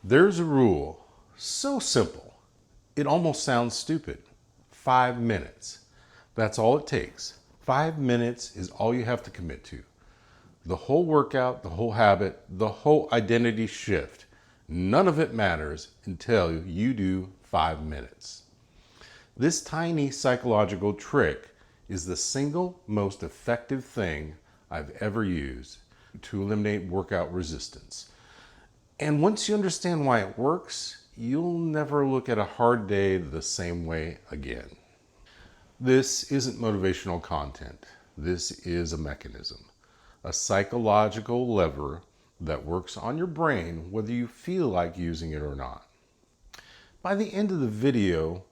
There's a rule so simple, it almost sounds stupid. 5 minutes. That's all it takes. 5 minutes is all you have to commit to. The whole workout, the whole habit, the whole identity shift, none of it matters until you do 5 minutes. This tiny psychological trick is the single most effective thing I've ever used to eliminate workout resistance. And once you understand why it works, you'll never look at a hard day the same way again. This isn't motivational content. This is a mechanism, a psychological lever that works on your brain whether you feel like using it or not. By the end of the video,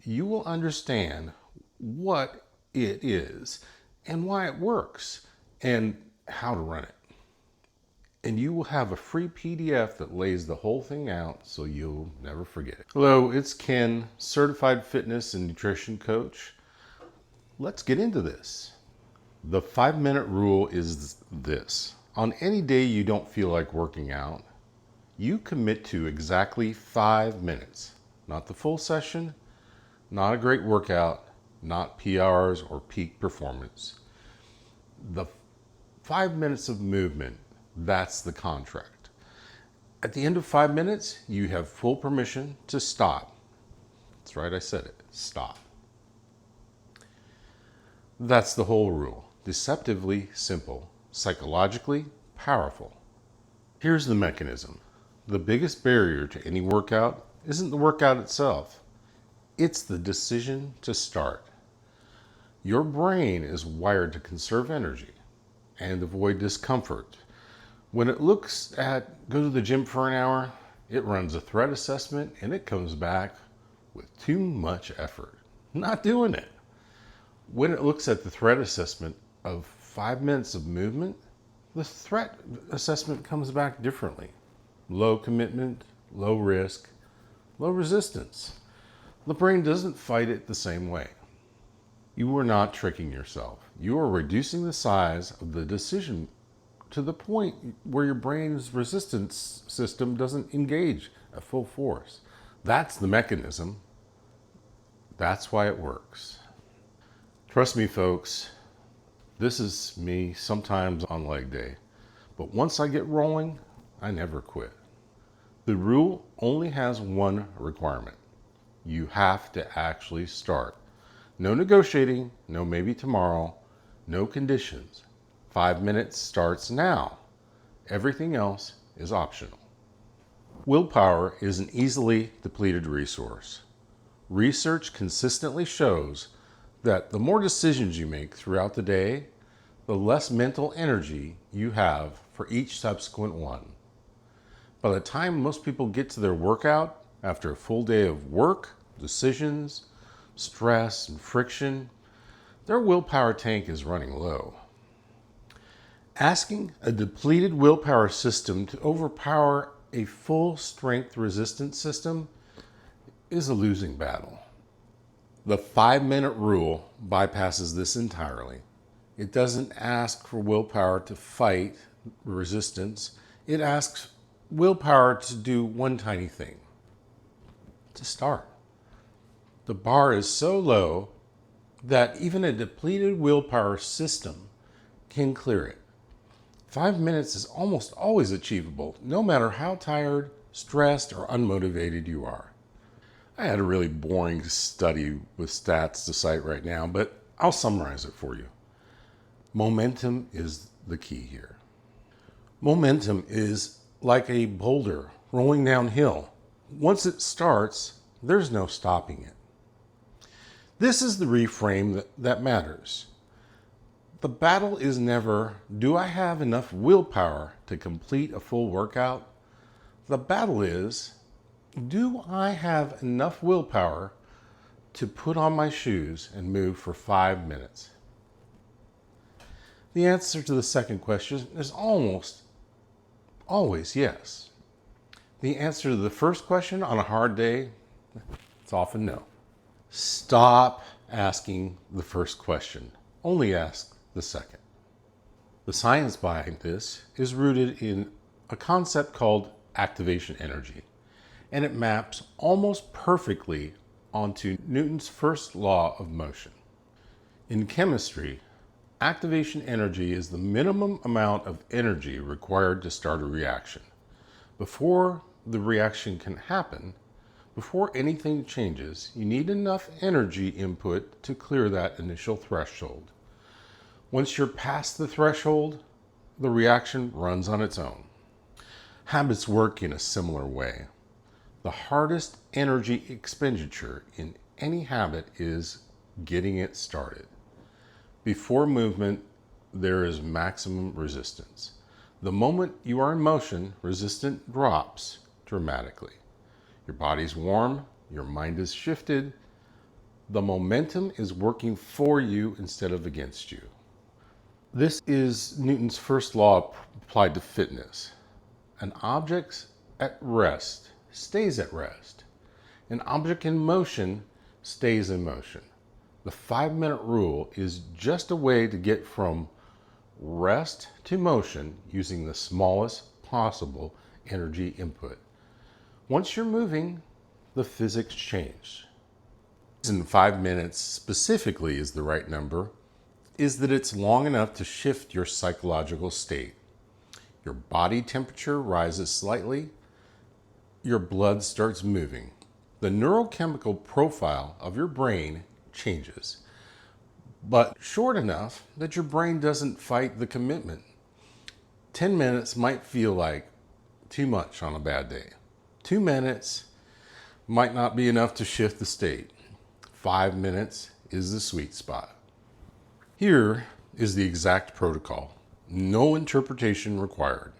you will understand what it is and why it works and how to run it. And you will have a free PDF that lays the whole thing out so you'll never forget it. Hello, it's Ken, certified fitness and nutrition coach. Let's get into this. The 5-minute rule is this. On any day you don't feel like working out, you commit to exactly 5 minutes. Not the full session, not a great workout, not PRs or peak performance. The 5 minutes of movement, that's the contract. At the end of 5 minutes, you have full permission to stop. That's right, I said it, stop. That's the whole rule. Deceptively simple, psychologically powerful. Here's the mechanism. The biggest barrier to any workout isn't the workout itself. It's the decision to start. Your brain is wired to conserve energy and avoid discomfort. When it looks at go to the gym for an hour, it runs a threat assessment and it comes back with too much effort. Not doing it. When it looks at the threat assessment of 5 minutes of movement, the threat assessment comes back differently. Low commitment, low risk, low resistance. The brain doesn't fight it the same way. You are not tricking yourself. You are reducing the size of the decision to the point where your brain's resistance system doesn't engage at full force. That's the mechanism. That's why it works. Trust me, folks, this is me sometimes on leg day. But once I get rolling, I never quit. The rule only has one requirement. You have to actually start. No negotiating, no maybe tomorrow, no conditions. 5 minutes starts now. Everything else is optional. Willpower is an easily depleted resource. Research consistently shows that the more decisions you make throughout the day, the less mental energy you have for each subsequent one. By the time most people get to their workout after a full day of work, decisions, stress, and friction, their willpower tank is running low. Asking a depleted willpower system to overpower a full strength resistance system is a losing battle. The 5-minute rule bypasses this entirely. It doesn't ask for willpower to fight resistance. It asks willpower to do one tiny thing, to start. The bar is so low that even a depleted willpower system can clear it. 5 minutes is almost always achievable, no matter how tired, stressed, or unmotivated you are. I had a really boring study with stats to cite right now, but I'll summarize it for you. Momentum is the key here. Momentum is like a boulder rolling downhill. Once it starts, there's no stopping it. This is the reframe that matters. The battle is never, do I have enough willpower to complete a full workout? The battle is, do I have enough willpower to put on my shoes and move for 5 minutes? The answer to the second question is almost always yes. The answer to the first question on a hard day, it's often no. Stop asking the first question. Only ask the second. The science behind this is rooted in a concept called activation energy. and it maps almost perfectly onto Newton's first law of motion. In chemistry, activation energy is the minimum amount of energy required to start a reaction. Before the reaction can happen, before anything changes, you need enough energy input to clear that initial threshold. Once you're past the threshold, the reaction runs on its own. Habits work in a similar way. The hardest energy expenditure in any habit is getting it started. Before movement, there is maximum resistance. The moment you are in motion, resistance drops dramatically. Your body's warm, your mind is shifted. The momentum is working for you instead of against you. This is Newton's first law applied to fitness. An object at rest stays at rest. An object in motion stays in motion. The 5-minute rule is just a way to get from rest to motion using the smallest possible energy input. Once you're moving, the physics change. And 5 minutes specifically is the right number, is that it's long enough to shift your psychological state. Your body temperature rises slightly, your blood starts moving. The neurochemical profile of your brain changes, but short enough that your brain doesn't fight the commitment. 10 minutes might feel like too much on a bad day. 2 minutes might not be enough to shift the state. 5 minutes is the sweet spot. Here is the exact protocol. No interpretation required.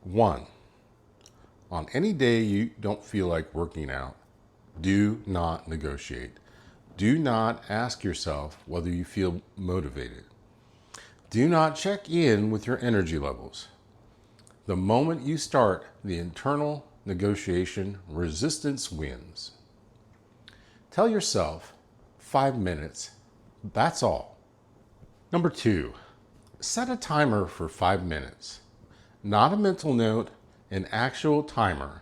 1. On any day you don't feel like working out, do not negotiate. Do not ask yourself whether you feel motivated. Do not check in with your energy levels. The moment you start the internal negotiation, resistance wins. Tell yourself 5 minutes, that's all. Number 2, set a timer for 5 minutes. Not a mental note, an actual timer.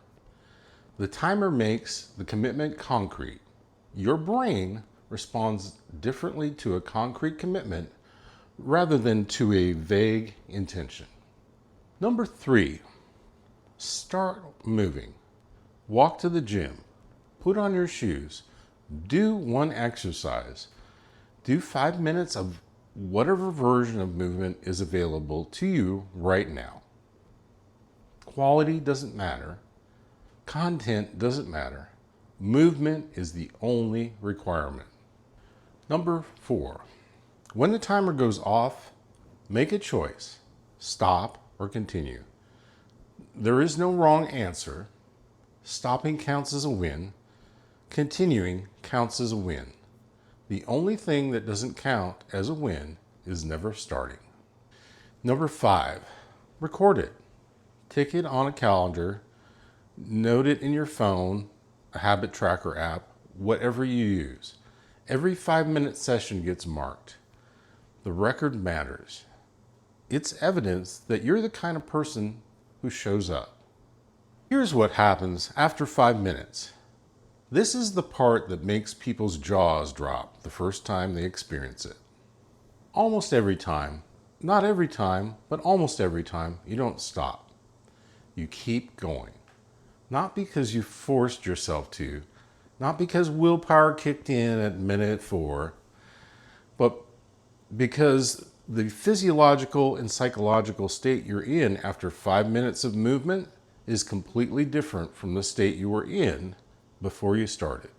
The timer makes the commitment concrete. Your brain responds differently to a concrete commitment rather than to a vague intention. Number 3, start moving. Walk to the gym. Put on your shoes. Do one exercise. Do 5 minutes of whatever version of movement is available to you right now. Quality doesn't matter. Content doesn't matter. Movement is the only requirement. Number 4, when the timer goes off, make a choice. Stop or continue. There is no wrong answer. Stopping counts as a win. Continuing counts as a win. The only thing that doesn't count as a win is never starting. Number 5, record it. Tick it on a calendar. Note it in your phone, a habit tracker app, whatever you use. Every 5-minute session gets marked. The record matters. It's evidence that you're the kind of person who shows up. Here's what happens after 5 minutes. This is the part that makes people's jaws drop the first time they experience it. Almost every time, not every time, but almost every time, you don't stop. You keep going. Not because you forced yourself to, not because willpower kicked in at minute 4, but because the physiological and psychological state you're in after 5 minutes of movement is completely different from the state you were in before you started.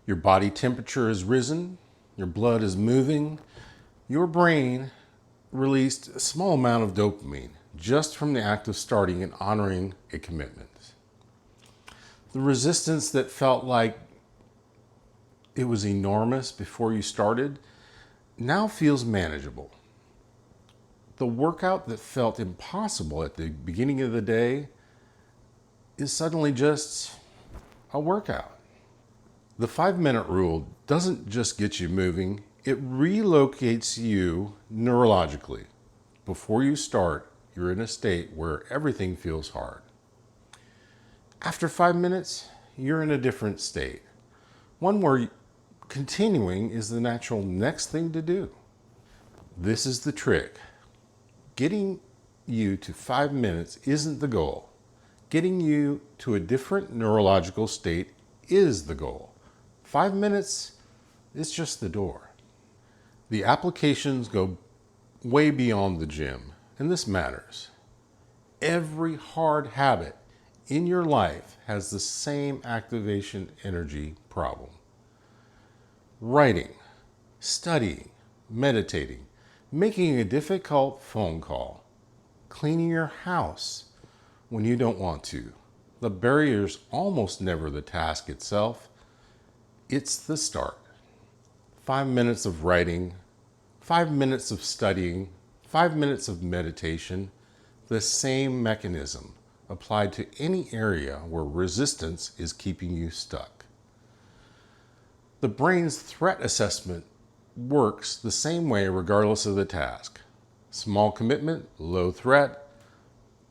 Your body temperature has risen, your blood is moving, your brain released a small amount of dopamine just from the act of starting and honoring a commitment. The resistance that felt like it was enormous before you started now feels manageable. The workout that felt impossible at the beginning of the day is suddenly just a workout. The 5-minute rule doesn't just get you moving, it relocates you neurologically. Before you start, you're in a state where everything feels hard. After 5 minutes, you're in a different state. One where continuing is the natural next thing to do. This is the trick. Getting you to 5 minutes isn't the goal. Getting you to a different neurological state is the goal. 5 minutes is just the door. The applications go way beyond the gym, and this matters. Every hard habit in your life has the same activation energy problem. Writing, studying, meditating, making a difficult phone call, cleaning your house when you don't want to. The barrier's almost never the task itself. It's the start. 5 minutes of writing, 5 minutes of studying, 5 minutes of meditation, the same mechanism applied to any area where resistance is keeping you stuck. The brain's threat assessment works the same way regardless of the task. Small commitment, low threat,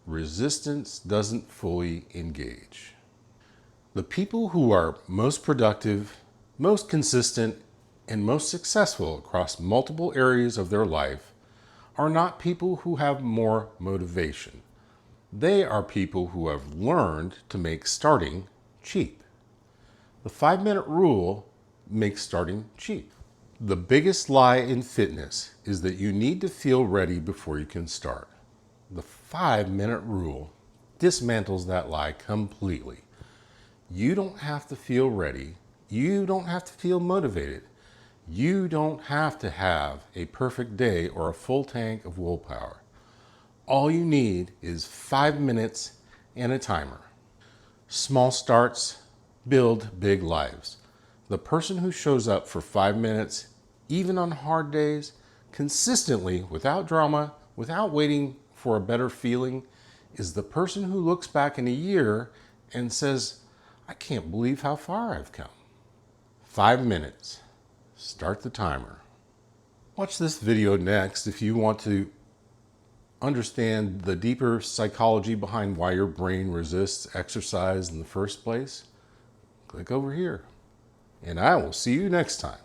resistance doesn't fully engage. The people who are most productive, most consistent, and most successful across multiple areas of their life are not people who have more motivation. They are people who have learned to make starting cheap. The 5-minute rule makes starting cheap. The biggest lie in fitness is that you need to feel ready before you can start. The 5-minute rule dismantles that lie completely. You don't have to feel ready. You don't have to feel motivated. You don't have to have a perfect day or a full tank of willpower. All you need is 5 minutes and a timer. Small starts build big lives. The person who shows up for 5 minutes, even on hard days, consistently, without drama, without waiting for a better feeling, is the person who looks back in a year and says, I can't believe how far I've come. 5 minutes. Start the timer. Watch this video next if you want to understand the deeper psychology behind why your brain resists exercise in the first place. Click over here, and I will see you next time.